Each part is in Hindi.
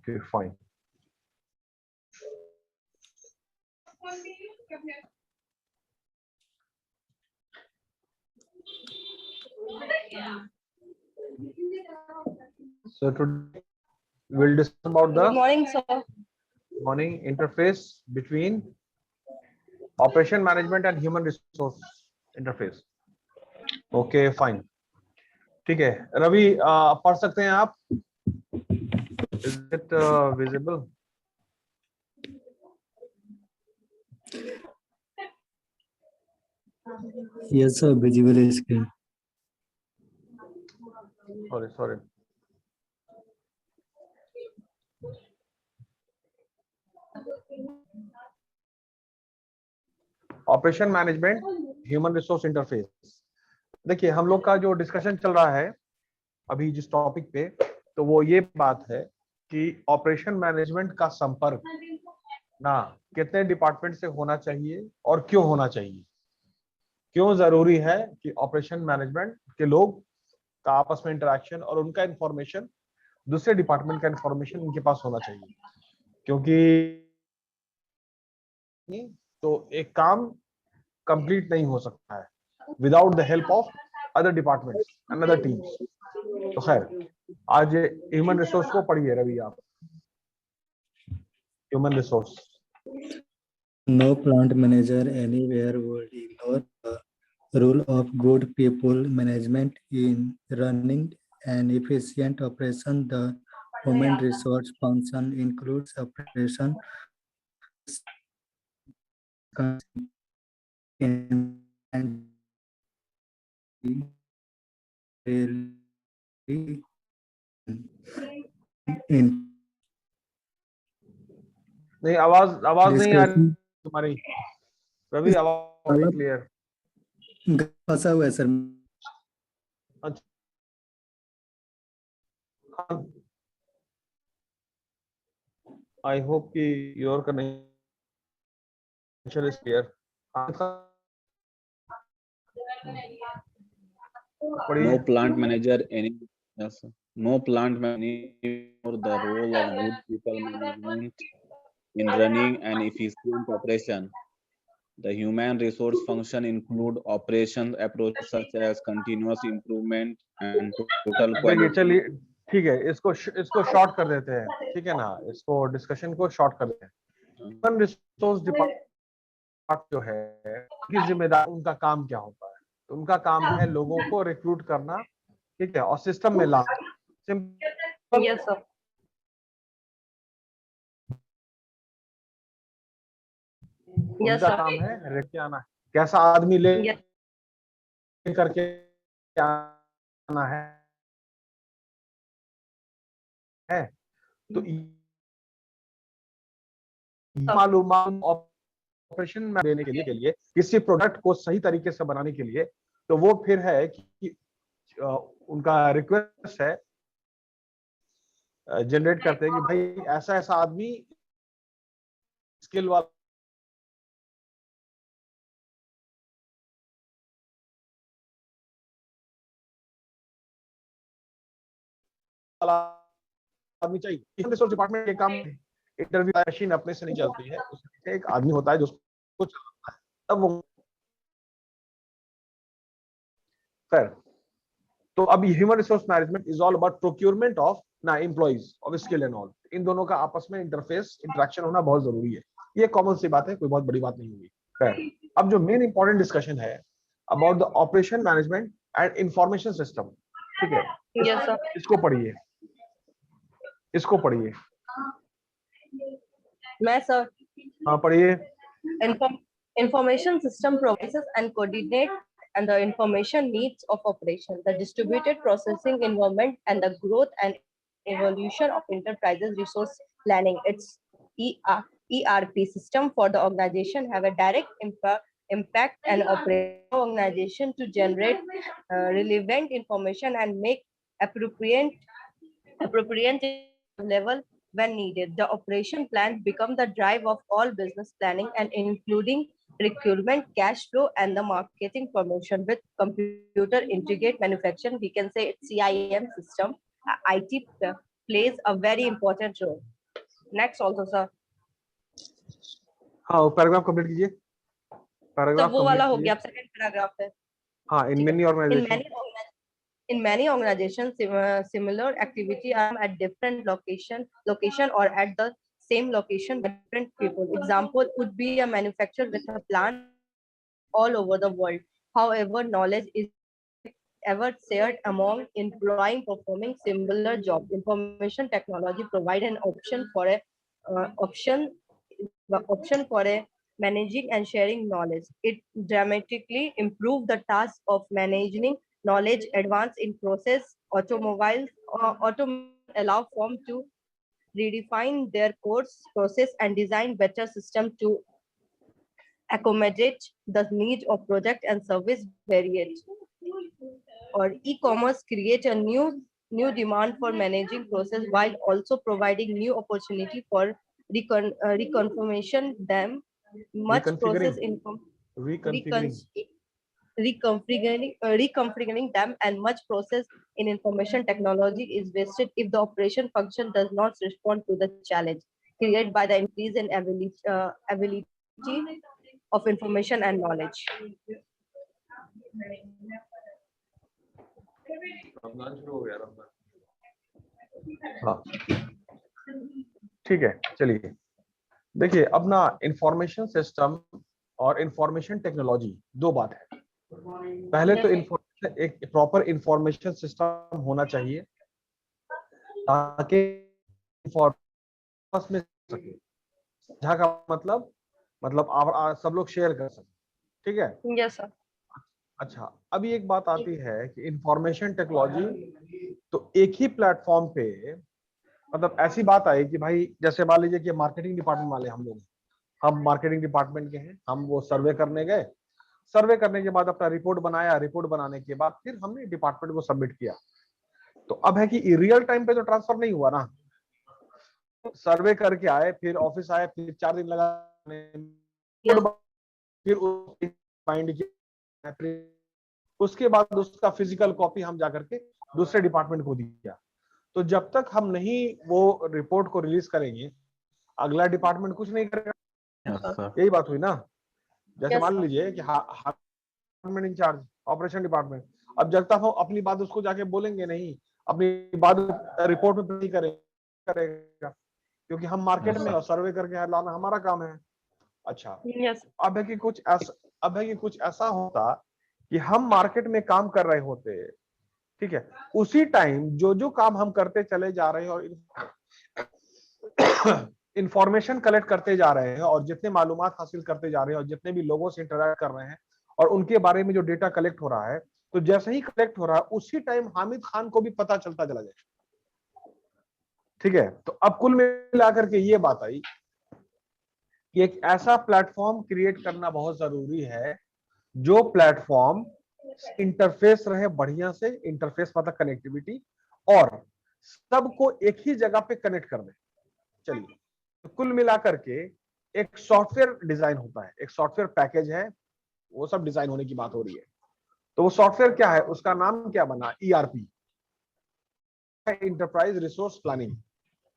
Okay, fine. So today we'll discuss about the Good morning, sir. morning interface between operation management and human resource interface. Okay, fine. ठीक है रवि, पढ़ सकते हैं आप? Is it visible? Yes, sir. Visible screen. Sorry. Operation management human resource interface. देखिए हम लोग का जो डिस्कशन चल रहा है अभी जिस टॉपिक पे, तो वो ये बात है कि ऑपरेशन मैनेजमेंट का संपर्क ना कितने डिपार्टमेंट से होना चाहिए और क्यों होना चाहिए, क्यों जरूरी है कि ऑपरेशन मैनेजमेंट के लोग का आपस में इंटरेक्शन और उनका इंफॉर्मेशन दूसरे डिपार्टमेंट का इंफॉर्मेशन उनके पास होना चाहिए। क्योंकि तो एक काम कंप्लीट नहीं हो सकता है without the help of other departments and other teams. तो खैर आज ह्यूमन रिसोर्स को पढ़िए रवि आप। Human resource. No plant manager anywhere would ignore the role of good people management in running an efficient operation. The human resource function includes operation and in नहीं, आवाज नहीं आ रही तुम्हारी रवि, आवाज क्लियर। फंसा हुआ है सर। आई होप कि your connection is clear. No plant manager any yes, sir. No plant manager for the role of good people management in running an efficient operation. The human resource function include operations approaches such as continuous improvement and total देखिए quality. चलिए ठीक है, इसको शॉर्ट कर देते हैं, ठीक है ना, इसको डिस्कशन को शॉर्ट कर देते हैं। ह्यूमन रिसोर्स डिपार्टमेंट जो है उनकी जिम्मेदारी, उनका काम क्या होता है? तो उनका काम है लोगों को रिक्रूट करना, ठीक है, और सिस्टम में लाना। Yes, sir. Yes, उनका sir. काम है रेट आना, कैसा आदमी ले Yes. करके आना है तो मालूम ऑपरेशन में देने के लिए किसी प्रोडक्ट को सही तरीके से बनाने के लिए, तो वो फिर है कि उनका रिक्वेस्ट है, जनरेट करते हैं कि भाई ऐसा ऐसा आदमी स्किल वाला आदमी चाहिए। रिसोर्स डिपार्टमेंट के काम इंटरव्यू मशीन अपने से नहीं चलती है, उसमें एक आदमी होता है जो उसको चलाता है, तब वो खैर। तो अब human resource management is all about procurement of ना employees of skill and all. इन दोनों का आपस में इंटरफेस इंटरेक्शन होना बहुत जरूरी है। ये कॉमन सी बात है, कोई बहुत बड़ी बात नहीं होगी। खैर अब जो मेन इंपॉर्टेंट डिस्कशन है about the operation management and information system, ठीक है, Yes, sir. इसको पढ़िए, इसको पढ़िए। मैं sir. हाँ पढ़िए। Information system processes and coordinate and the information needs of operation, the distributed processing environment, and the growth and evolution of enterprises resource planning. Its ERP system for the organization have a direct impact and operate organization to generate relevant information and make appropriate level when needed. The operation plan become the drive of all business planning and including procurement, cash flow, and the marketing promotion. With computer integrate manufacturing, we can say it's CIM system. IT plays a very important role. Next also, sir. हाँ, वो पैराग्राफ कंप्लीट कीजिए, तो पैराग्राफ वो वाला हो कंप्लीट गया, कीजिए। सेकंड पैराग्राफ है। हाँ, इन ठीक है। Many organization, In many organizations, similar activity are at different location or at the same location by different people. Example would be a manufacturer with a plant all over the world. However, knowledge is ever shared among employees performing similar job. Information technology provide an option for a option for a managing and sharing knowledge. It dramatically improve the task of managing knowledge, advance in process, automobiles, allow firm to redefine their course process and design better system to accommodate the needs of project and service variate. Or e-commerce create a new demand for managing process while also providing new opportunity for reconfirmation them much process reconfiguring, income reconfiguring. reconfiguring them and much process in information technology is wasted if the operation function does not respond to the challenge created by the increase in ability of information and knowledge. Ramzan शुरू हो गया, रमजान। हाँ, ठीक है, चलिए देखिए, अपना इंफॉर्मेशन सिस्टम और इंफॉर्मेशन टेक्नोलॉजी दो बात है। पहले तो इंफॉर्मेशन, एक प्रॉपर इंफॉर्मेशन सिस्टम होना चाहिए ताकि आपस में सके, जहाँ का मतलब आप सब लोग शेयर कर सकें, ठीक है। Yes sir. अच्छा, अभी एक बात आती है कि इंफॉर्मेशन टेक्नोलॉजी तो एक ही प्लेटफॉर्म पे, मतलब ऐसी बात आई कि भाई जैसे मान लीजिए कि मार्केटिंग डिपार्टमेंट वाले हम मार्केटिंग डिपार्टमेंट के हैं, हम वो सर्वे करने गए, सर्वे करने के बाद अपना रिपोर्ट बनाया, रिपोर्ट बनाने के बाद फिर हमने डिपार्टमेंट को सबमिट किया। तो अब है कि रियल टाइम पे तो ट्रांसफर नहीं हुआ ना, सर्वे करके आए, फिर ऑफिस आए, फिर 4 दिन लगा, फिर फाइंड किया, उसके बाद उसका फिजिकल कॉपी हम जाकर के दूसरे डिपार्टमेंट को दिया। तो जब तक हम नहीं वो रिपोर्ट को रिलीज करेंगे, अगला डिपार्टमेंट कुछ नहीं करेगा। यही बात हुई ना। जैसे मान लीजिए कि डिपार्टमेंट इंचार्ज ऑपरेशन डिपार्टमेंट, अब जब तक हम अपनी बात उसको जाके बोलेंगे नहीं, अपनी बात रिपोर्ट में नहीं करेगा, क्योंकि हम मार्केट में सर्वे करके लाना हमारा काम है। अच्छा, अब है कि कुछ ऐसा होता कि हम मार्केट में काम कर रहे होते, ठीक है, उसी टाइम जो काम हम करते चले जा रहे हैं और इंफॉर्मेशन कलेक्ट करते जा रहे हैं और जितने मालूमात हासिल करते जा रहे हैं और जितने भी लोगों से इंटरेक्ट कर रहे हैं और उनके बारे में जो डेटा कलेक्ट हो रहा है, तो जैसे ही कलेक्ट हो रहा है उसी टाइम हामिद खान को भी पता चलता चला जाए, ठीक है। तो अब कुल मिलाकर के ये बात आई कि एक ऐसा प्लेटफॉर्म क्रिएट करना बहुत जरूरी है जो प्लेटफॉर्म इंटरफेस रहे बढ़िया से, इंटरफेस मतलब कनेक्टिविटी, और सबको एक ही जगह पे कनेक्ट कर दे। चलिए, तो कुल मिलाकर के एक सॉफ्टवेयर डिजाइन होता है, एक सॉफ्टवेयर पैकेज है, वो सब डिजाइन होने की बात हो रही है। तो वो सॉफ्टवेयर क्या है, उसका नाम क्या बना, ईआरपी, इंटरप्राइज रिसोर्स प्लानिंग।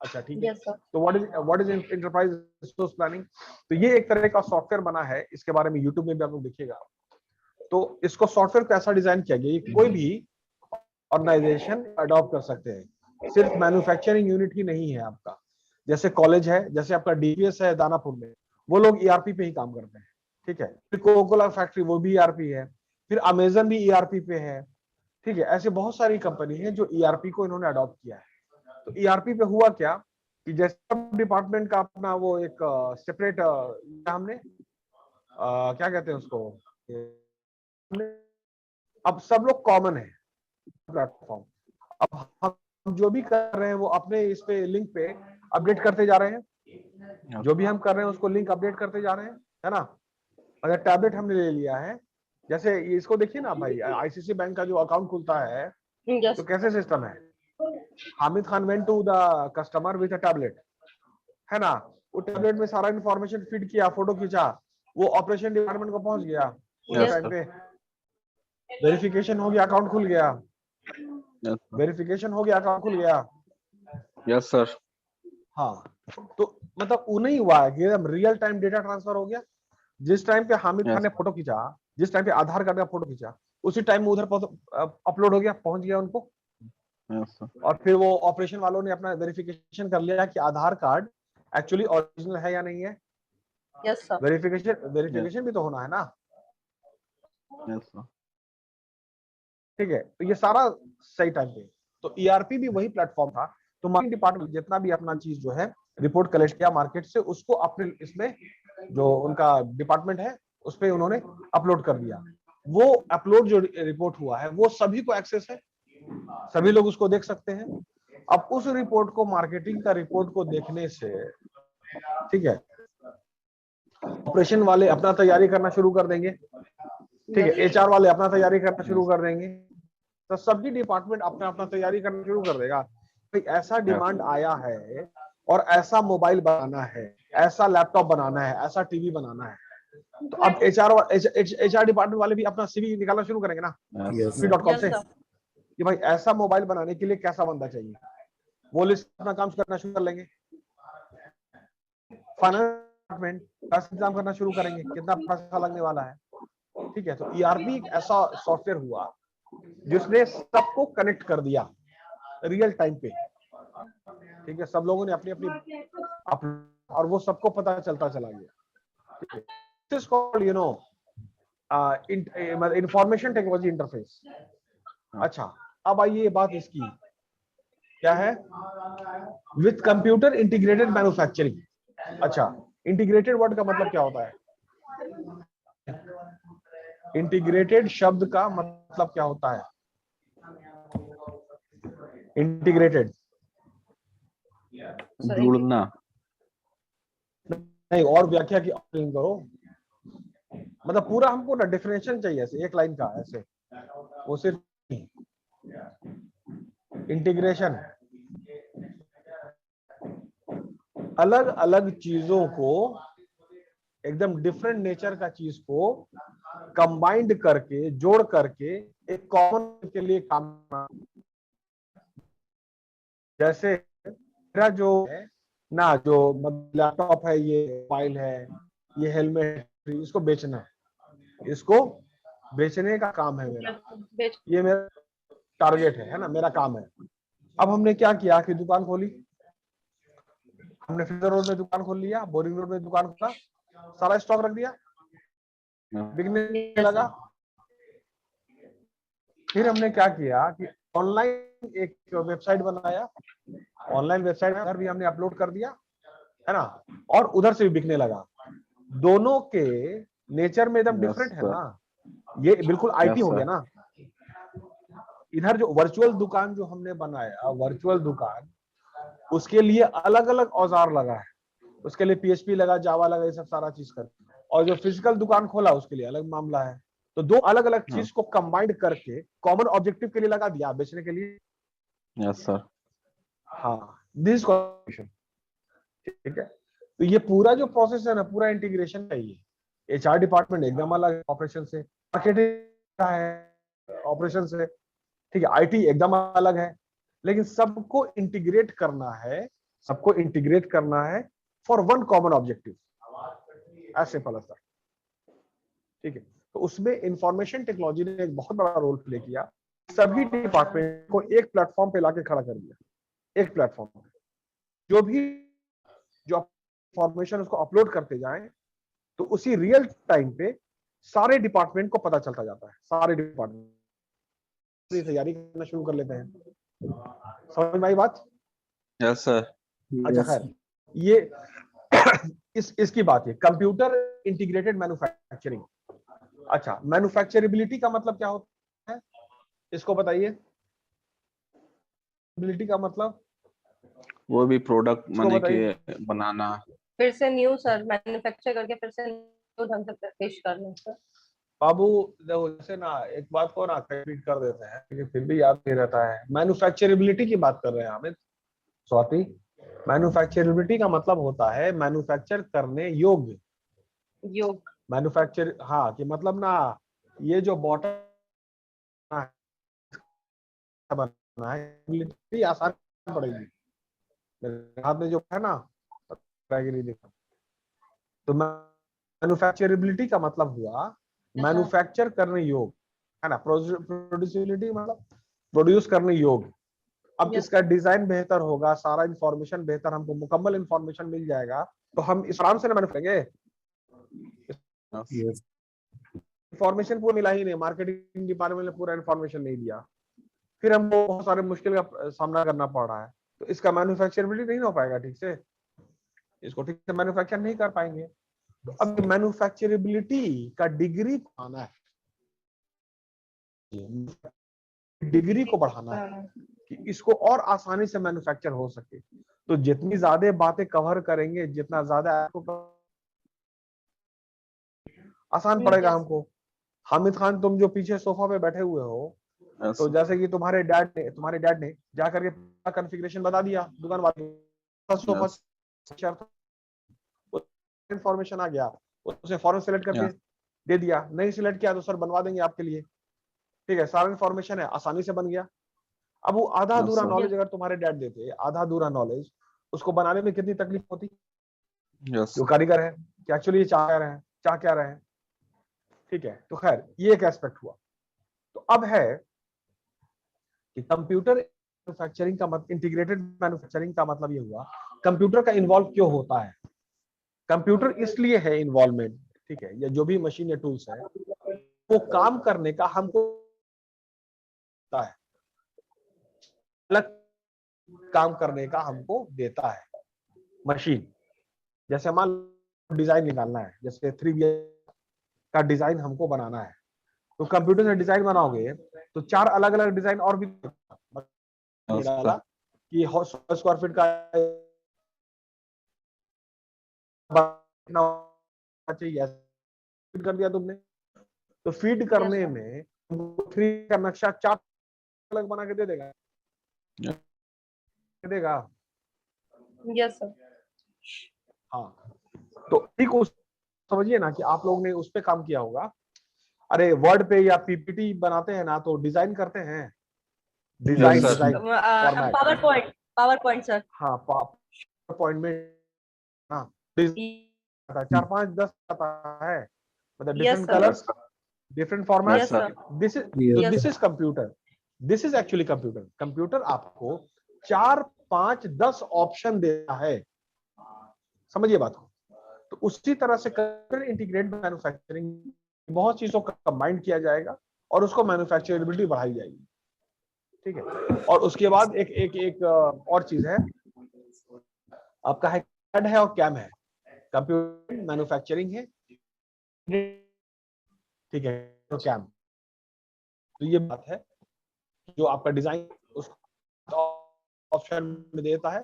अच्छा, ठीक है। तो what is enterprise resource planning? तो ये एक तरह का सॉफ्टवेयर बना है, इसके बारे में यूट्यूब में भी आप लोग देखिएगा। तो इसको सॉफ्टवेयर को ऐसा डिजाइन किया गया, ये कोई भी ऑर्गेनाइजेशन अडॉप्ट कर सकते हैं, सिर्फ मैन्युफैक्चरिंग यूनिट ही नहीं है आपका। जैसे कॉलेज है, जैसे आपका डीपीएस है दानापुर में, वो लोग ईआरपी पे ही काम करते हैं, ठीक है। फिर कोकोला फैक्ट्री, वो भी ईआरपी है। फिर अमेजन भी ईआरपी पे है, ठीक है। ऐसे बहुत सारी कंपनी है जो ईआरपी को इन्होंने अडॉप्ट किया है। तो ईआरपी पे हुआ क्या कि जैसे डिपार्टमेंट का अपना वो एक सेपरेट हमने क्या कहते हैं उसको, अब सब लोग कॉमन है प्लेटफॉर्म। अब हम जो भी कर रहे हैं वो अपने इस पे लिंक पे अपडेट करते जा रहे हैं, जो भी हम कर रहे हैं उसको लिंक अपडेट करते जा रहे हैं, है ना। अगर टैबलेट हमने ले लिया है, जैसे इसको देखिए ना भाई, आईसीसी बैंक का जो अकाउंट खुलता है तो कैसे सिस्टम है, Hamid Khan went to the customer with a tablet, है ना। वो टैबलेट में सारा इंफॉर्मेशन फीड किया, फोटो खींचा, वो ऑपरेशन डिपार्टमेंट को पहुंच गया, उस टाइम पे वेरिफिकेशन हो गया, अकाउंट खुल गया, वेरिफिकेशन हो गया, अकाउंट खुल गया। Yes sir. हाँ, तो मतलब वो नहीं हुआ है कि एकदम रियल टाइम डेटा ट्रांसफर हो गया। जिस टाइम पे हामिद खान Yes. ने फोटो खींचा, जिस टाइम पे आधार कार्ड का फोटो खींचा, उसी टाइम में उधर अपलोड हो गया, पहुंच गया उनको। Yes, sir. और फिर वो ऑपरेशन वालों ने अपना वेरिफिकेशन कर लिया कि आधार कार्ड एक्चुअली ओरिजिनल है या नहीं है। Yes, sir. वेरिफिकेशन भी तो होना है ना। Yes, sir. ठीक है, तो ये सारा सही टाइम पे। तो ईआरपी भी वही प्लेटफॉर्म था। तो मार्केटिंग डिपार्टमेंट जितना भी अपना चीज जो है रिपोर्ट कलेक्ट किया मार्केट से, उसको अपने इसमें जो उनका डिपार्टमेंट है उस पर उन्होंने अपलोड कर दिया। वो अपलोड जो रिपोर्ट हुआ है वो सभी को एक्सेस है, सभी लोग उसको देख सकते हैं। अब उस रिपोर्ट को, मार्केटिंग का रिपोर्ट को देखने से, ठीक है, ऑपरेशन वाले अपना तैयारी करना शुरू कर देंगे, ठीक है, एचआर वाले अपना तैयारी करना शुरू कर देंगे, तो सभी डिपार्टमेंट अपना अपना तैयारी करना शुरू कर देगा। भाई ऐसा डिमांड आया है और ऐसा मोबाइल बनाना है, ऐसा लैपटॉप बनाना है, ऐसा टीवी बनाना है, तो अब एचआर डिपार्टमेंट वाले भी अपना सीवी निकालना शुरू करेंगे ना Yes, sir. free.com Yes, से, sir. कि भाई ऐसा मोबाइल बनाने के लिए कैसा बंदा चाहिए, वो लिस्ट अपना काम करना शुरू कर लेंगे। फाइनेंस डिपार्टमेंट पैसा इंतजाम करना शुरू करेंगे, कितना पैसा लगने वाला है, ठीक है। तो ईआरपी एक ऐसा सॉफ्टवेयर हुआ जिसने सबको कनेक्ट कर दिया रियल टाइम पे, ठीक है। सब लोगों ने अपनी अपनी और वो सबको पता चलता चला गया, ठीक है। This is called information technology interface. अच्छा, अब आइए बात इसकी क्या है, विथ कंप्यूटर इंटीग्रेटेड मैन्युफैक्चरिंग। अच्छा, इंटीग्रेटेड वर्ड का मतलब क्या होता है? इंटीग्रेटेड शब्द का मतलब क्या होता है? इंटीग्रेटेड जुड़ना। नहीं, और व्याख्या की करो, मतलब पूरा हमको ना डिफिनेशन चाहिए ऐसे एक लाइन का, ऐसे वो सिर्फ इंटीग्रेशन अलग अलग चीजों को, एकदम डिफरेंट नेचर का चीज को कंबाइंड करके, जोड़ करके एक कॉमन के लिए काम करना। जैसे मेरा जो है ना, जो लैपटॉप है, ये मोबाइल है, ये हेलमेट, इसको बेचना है, इसको बेचने का काम है मेरा, ये मेरा टारगेट है ना, मेरा काम है। अब हमने क्या किया कि दुकान खोली, हमने फिजर रोड में दुकान खोल लिया, बोरिंग रोड में दुकान खोला, सारा स्टॉक रख दिया, बिकने लगा। फिर हमने क्या किया कि ऑनलाइन एक वेबसाइट बनाया, ऑनलाइन वेबसाइट उधर भी हमने अपलोड कर दिया, है ना, और उधर से भी बिकने लगा। दोनों के नेचर में एकदम डिफरेंट है ना, ये बिल्कुल आईटी हो गया ना। इधर जो वर्चुअल दुकान जो हमने बनाया, वर्चुअल दुकान, उसके लिए अलग अलग औजार लगा है, उसके लिए पीएचपी लगा, जावा लगा, ये सब सारा चीज कर। और जो फिजिकल दुकान खोला उसके लिए अलग मामला है। तो दो अलग अलग चीज को कंबाइंड करके कॉमन ऑब्जेक्टिव के लिए लगा दिया, बेचने के लिए। Yes sir. हाँ, दिस कॉम्बिनेशन, ठीक है। तो ये पूरा जो प्रोसेस है ना, पूरा इंटीग्रेशन है। ये एचआर डिपार्टमेंट एकदम अलग ऑपरेशन से, मार्केटिंग है ऑपरेशन से, ठीक है, आईटी एकदम अलग है, लेकिन सबको इंटीग्रेट करना है, सबको इंटीग्रेट करना है for one common objective, as simple as that, ठीक है। तो उसमें इंफॉर्मेशन टेक्नोलॉजी ने एक बहुत बड़ा रोल प्ले किया, सभी डिपार्टमेंट को एक प्लेटफॉर्म पे लाके खड़ा कर दिया, एक प्लेटफॉर्म पे जो भी जो इंफॉर्मेशन उसको अपलोड करते जाएं, तो उसी रियल टाइम पे सारे डिपार्टमेंट को पता चलता जाता है, सारे डिपार्टमेंट तैयारी करना शुरू कर लेते हैं। समझ में आई बात? Yes sir. अच्छा, Yes, खैर, ये इसकी बात है कंप्यूटर इंटीग्रेटेड मैन्युफैक्चरिंग। अच्छा, मैन्युफैक्चरेबिलिटी का मतलब क्या होता है, इसको बताइए। एबिलिटी का मतलब वो भी प्रोडक्ट इसको माने बताइए। के बनाना। फिर से न्यू सर, मैन्युफैक्चर करके फिर से न्यू ढंग से पेश करना सर। बाबू देखो, जैसे ना एक बात को ना रिपीट कर देते हैं लेकिन फिर भी याद नहीं रहता है। मैन्युफैक्चरेबिलिटी की बात कर रहे हैं हामिद, स्वाति। मैन्युफैक्चरेबिलिटी का मतलब होता है मैन्युफैक्चर करने योग्य। योग। मैन्युफैक्चर, हाँ, कि मतलब ना ये जो बॉटल बना है, आसान पड़ेगी। मेरे हाथ में जो है ना, रहा है कि नहीं दिख रहा। तो मैन्युफैक्चरेबिलिटी का मतलब हुआ मैन्युफैक्चर करने योग्य, है ना। प्रोड्यूसिबिलिटी मतलब प्रोड्यूस करने योग्य। अब Yes. इसका डिजाइन बेहतर होगा, सारा इंफॉर्मेशन बेहतर, हमको मुकम्मल इंफॉर्मेशन मिल जाएगा, तो हम इस आराम से ना मैन्युफैक्चर Yes. इंफॉर्मेशन पूरा मिला ही नहीं, मार्केटिंग डिपार्टमेंट ने पूरा इंफॉर्मेशन नहीं दिया, फिर हमको बहुत सारे मुश्किल का सामना करना पड़ रहा है, तो इसका मैन्युफैक्चरेबिलिटी नहीं हो पाएगा ठीक से, इसको ठीक से मैन्युफैक्चर नहीं कर पाएंगे। तो अब मैन्युफैक्चरेबिलिटी का डिग्री आना है, डिग्री को बढ़ाना है कि इसको और आसानी से मैन्युफैक्चर हो सके। तो जितनी ज्यादा बातें कवर करेंगे, जितना ज्यादा आपको आसान पड़ेगा Yes. हमको। हामिद खान, तुम जो पीछे सोफा पे बैठे हुए हो, Yes, तो जैसे कि तुम्हारे डैड ने जाकर के पूरा कॉन्फ़िगरेशन बता दिया दुकान वाले को, सोफा इंफॉर्मेशन आ गया, उसे फौरन सेलेक्ट करके दे दिया, नहीं सिलेक्ट किया तो सर बनवा देंगे आपके लिए, ठीक है, सारा इंफॉर्मेशन है, आसानी से बन गया। अब वो आधा अधूरा sir. नॉलेज अगर तुम्हारे डैड देते, आधा अधूरा नॉलेज, उसको बनाने में कितनी तकलीफ होती Yes. जो कारीगर है कि एक्चुअली ये चाह क्या रहे हैं, ठीक है। तो खैर ये एक एस्पेक्ट हुआ। तो अब है कि कंप्यूटर मैन्युफैक्चरिंग का मतलब, इंटीग्रेटेड मैन्युफैक्चरिंग का मतलब ये हुआ कंप्यूटर का इन्वॉल्व क्यों होता है। कंप्यूटर इसलिए है इन्वॉल्वमेंट, ठीक है, या जो भी मशीन या टूल्स है वो काम करने का हमको देता है, अलग काम करने का हमको देता है मशीन। जैसे मान डिजाइन निकालना है, जैसे 3D का डिजाइन हमको बनाना है, तो कंप्यूटर से डिजाइन बनाओगे तो 4 अलग अलग डिजाइन और भी डाला कि 100 स्क्वायर फीट का चाहिए, फीड कर दिया तुमने, तो फीड करने Yes, में 3 का नक्शा 4 अलग बना के दे देगा, देगा। Yes, sir. हाँ, तो ठीक उस समझिए ना कि आप लोग ने उस पे काम किया होगा। अरे वर्ड पे या पीपीटी बनाते हैं ना, तो डिजाइन करते हैं, design sir. Design format, PowerPoint, sir. हाँ पावर पॉइंट में, हाँ 4-5-10 आता है, मतलब Yes, different sir. Colours, different format. Yes, sir. This is Yes. This is computer, this is actually computer. Computer आपको 4-5-10 ऑप्शन देता है, समझिए बात को। तो उसी तरह से कंप्यूटर इंटीग्रेटेड मैन्युफैक्चरिंग बहुत चीजों का कंबाइन किया जाएगा और उसको मैन्युफैक्चरेबिलिटी बढ़ाई जाएगी, ठीक है। और उसके बाद एक एक एक और चीज है आपका, है CAD है और कैम है, कंप्यूटर मैन्युफैक्चरिंग है, ठीक है, तो कैम। तो ये बात है जो आपका डिजाइन उस ऑप्शन में देता है,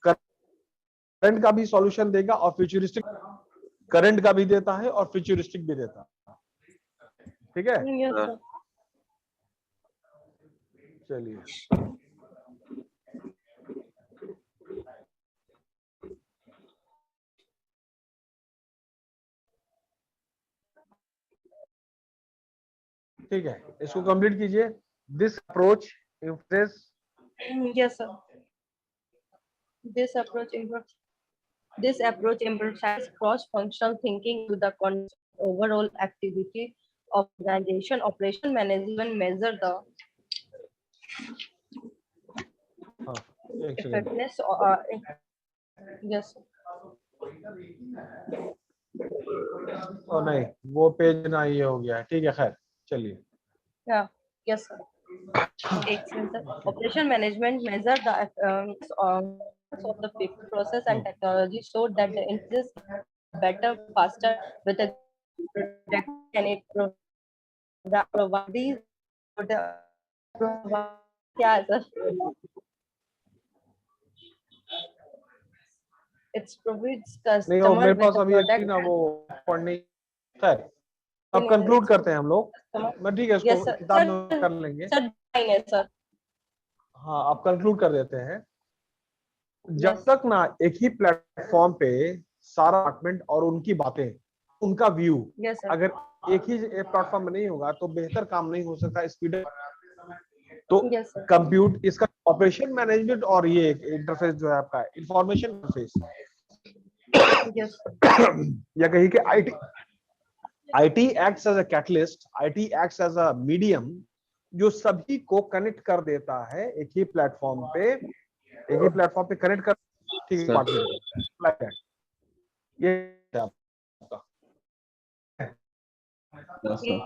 करंट का भी सॉल्यूशन देगा और फ्यूचरिस्टिक, करंट का भी देता है और फ्यूचरिस्टिक भी देता है, ठीक है। Yes, sir. चलिए ठीक है, इसको कंप्लीट कीजिए। This approach impress, Yes, sir. This approach emphasizes cross-functional thinking to the overall activity of organization. Operation management measure the हाँ एक सेकंड, effectiveness. Yes, sir. और नहीं वो पेज ना ये हो गया है, ठीक है, खैर चलिए। Yeah. Yes, sir. Excellent, sir. Operation management measure the of the people, process and technology so that the increase better, faster with a product and it provide these yeah, sir. It provides नहीं वो customer मेरे with पास a अभी एक्चुअली product ना वो पढ़ने, खैर अब and कंक्लूड करते हैं हम लोग, customer. मैं ठीक है इसको Yes, sir. किताब Sir, में कर लेंगे। sir, fine, yes, sir. हाँ अब कंक्लूड कर देते हैं। जब Yes. तक ना एक ही प्लेटफॉर्म पे सारा डिपार्टमेंट और उनकी बातें, उनका व्यू Yes, sir. अगर एक ही प्लेटफॉर्म में नहीं होगा तो बेहतर काम नहीं हो सकता, स्पीड। तो Yes, sir. कंप्यूट इसका ऑपरेशन मैनेजमेंट और ये इंटरफेस जो है आपका इंफॉर्मेशन इंटरफेस, Yes. या कहिए कि IT acts as a catalyst, IT acts as a medium जो सभी को कनेक्ट कर देता है एक ही प्लेटफॉर्म पे, कनेक्ट कर, ठीक है, Sir. बात करें। ये आपका Yes, sir.